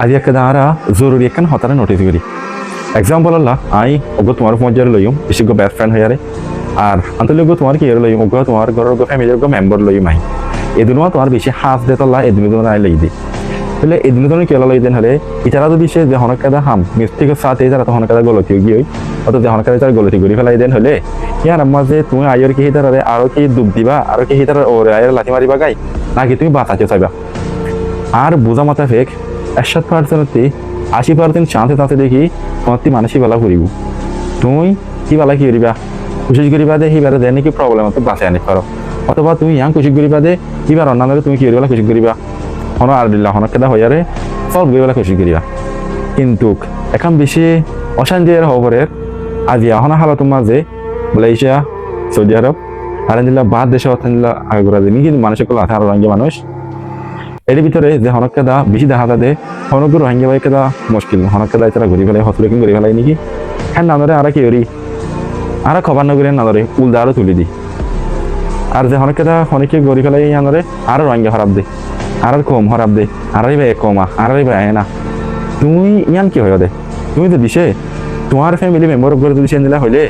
আজি একটা দাঁড়া জরুরি একখান হতারে নোটিস করি এক্সাম্পল আল্লাহ আই ওগো তোমার মজার লইম বেশি গো বেস্ট ফ্রেন্ড হয়ারে আর আন্তলিক তোমার কি লইম ওগো তোমার ঘরের গো ফ্যামিলির গো মেম্বার লইম আই এদিন তোমার বেশি হাস দে তল্লা এদিন তোমার আই লই দি তাহলে এদিন তুমি কেলা লই দেন হলে ইতারা যদি সে যে হনক কাদা হাম মিস্টেকের সাথে যারা তখন কাদা গলতি গিয়ে অত যে হনক কাদা তার গলতি করি ফেলাই দেন হলে ইয়ার আম্মা যে তুমি আইয়ের কি হিতারে আরো কি ডুব দিবা আরো কি হিতারে ওরে আইয়ের লাথি মারিবা গাই নাকি তুমি বাঁচাতে চাইবা আর বোঝা মাথা ফেক 60% 80% চান্সে তাতে দেখি তোমার মানুষই বেলা করিব তুমি কি বেলা কি করিবা কোশিশ করিবা দে সিবারে দেয় নাকি প্রবলেম তো বাঁচাই আনি পারো অথবা তুমি ইয়াং কোশিশ করিবা দে সিবার অন্যান্য তুমি কি করিবা কোশিশ করিবা হন আর দিল্লা হন কেদা হইয়ারে সলভ করিবা কোশিশ করিবা কিন্তু এখন বেশি অশান্তির খবরের আজি এখন হালত মাঝে মালয়েশিয়া সৌদি আরব আর দিল্লা বাদ দেশে দিল্লা আগে করা যায় কিন্তু মানুষের কল আছে আরো রঙে মানুষ এর ভিতরে যে হনক কেদা বেশি দেখা যাবে হনক রোহিঙ্গা ভাই কেদা মুশকিল হনক কেদা এছাড়া ঘুরি ফেলে হসপিটাল ঘুরি ফেলাই নাকি হ্যাঁ না ধরে আর কি করি আর খবর নগরে না ধরে উল্দা আরো তুলি দি আর যে হনক কেদা হনকে ঘুরি ফেলাই আনরে আরো রোহিঙ্গা হরাব দে আর কম হরাব দে আর ভাই কমা আর ভাই না তুমি ইয়ান কি হয় দে তুমি তো দিছে তোমার ফ্যামিলি মেম্বার করে যদি দিলা হইলে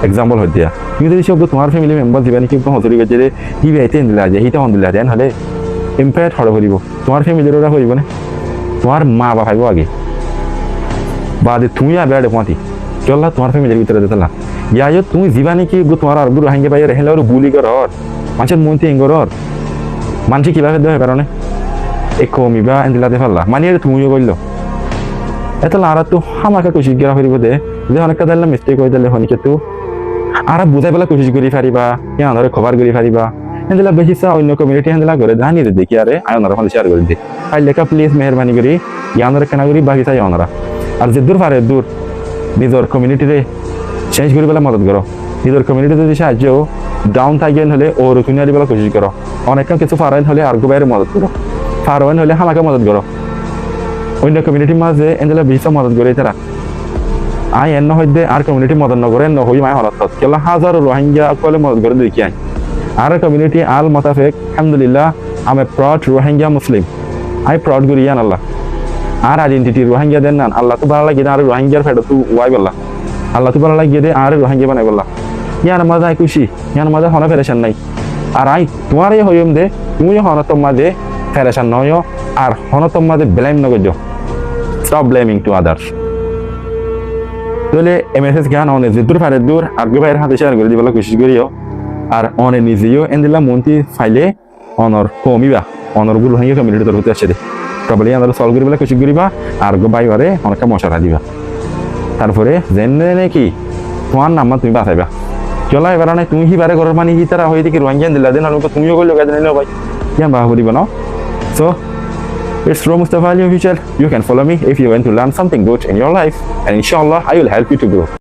এক্সাম্পল হয়ে দিয়া তুমি যদি সব তোমার ফ্যামিলি মেম্বার দিবা নাকি হসুরি গেছে যে হি ভাইতে দিলা যে হিটা হন দিলা দেন হলে ইম্প্যাক্ট হড় করিব তোমার ফ্যামিলির ওরা করিব না তোমার মা বাবা ভাইব আগে বাদে তুমি আর বেড়ে পথি চল্লা তোমার ফ্যামিলির ভিতরে দিতলা ইয়াই তুমি যাবা নাকি তোমার আর গুরু হাঙ্গে পাইয়ে রেহেলে ওর বুলি কর মানুষের মন্ত্রী এঙ্গর মানুষ কিভাবে দেওয়া কারণে এ কমিবা এন্দিলাতে ফেললা মানিয়ে তুমিও বললো এত আর তো আমাকে কোশিশ করা করিব দে যে অনেকটা দিলাম মিস্টেক হয়ে দিলে হনিকে তো আর বুঝাই পেলা কোশিশ করি পারিবা ইয়া ধরে খবর করি পারিবা এন্দিলা বেশি চা অন্য কমিউনিটি এন্দিলা করে জানি দে দেখি আরে আয়নারা ফলে শেয়ার করে দে তাই লেখা প্লিজ মেহরবানি করি ইয়ানরা কেনা করি বাকি চাই অনারা আর যে দূর পারে দূর নিজের কমিউনিটিরে চেঞ্জ করি পেলা মদত করো নিজের কমিউনিটি যদি সাহায্য ডাউন থাকেন হলে ও রুকুনিয়ারি বেলা কোশিশ করো অনেক কিছু ফারাইন হলে আর বাইরে মদত করো ফারাইন হলে আমাকে মদত করো অন্য কমিউনিটির মাঝে এন্দিলা বেশি মদত করে তারা আই এন্ন হইতে আর কমিউনিটি মদত নকরে ন হই মাই হলত কেলা হাজার রোহিঙ্গা কলে মদত করে দেখি আই আর কমিউনিটি আল মোতাফেক আলহামদুলিল্লাহ I M a proud Rohingya Muslim I proud করি ইয়ান আল্লাহ আর আইডেন্টিটি রোহিঙ্গা দেন না আল্লাহ তো ভালো লাগে আর রোহিঙ্গার ফেডো তো ওয়াই বললা আল্লাহ তো ভালো লাগে দে আর রোহিঙ্গা বানাই বললা ইয়ার মাঝে আই খুশি ইয়ার মাঝে হন ফেরেশন নাই আর আই তোমারই হইম দে তুমি হনতম মাঝে ফেরেশন নয় আর হনতম মাঝে ব্লেম নগজ স্টপ ব্লেমিং টু আদার্স তাহলে এমএসএস জ্ঞান অনেক যে দূর পারে দূর আর ভাইয়ের হাতে শেয়ার করে দিবেলা কোশিশ করিও আর অনে নিজেও এন্দিলা মন্ত্রী ফাইলে অনর কমিবা অনর গুলো হাঙ্গে কমিউনিটি তরফতে আসে দে প্রবলি আমরা সলভ করিবেলা কোশিশ করিবা আর বাইবারে অনেকটা মশলা দিবা তারপরে জেনে নাকি তোমার নাম্বার তুমি বাঁচাইবা চলা এবার নাই তুমি হিবারে ঘরের মানে কি তারা হয়ে দেখি রোহিঙ্গা দিলা দেন তুমিও করলো গাছ নিল ভাই ইয়ান বাহা করিব না so it's Ro Mustafa Ali official. You can follow me if you want to learn something good in your life, and inshallah I will help you to grow.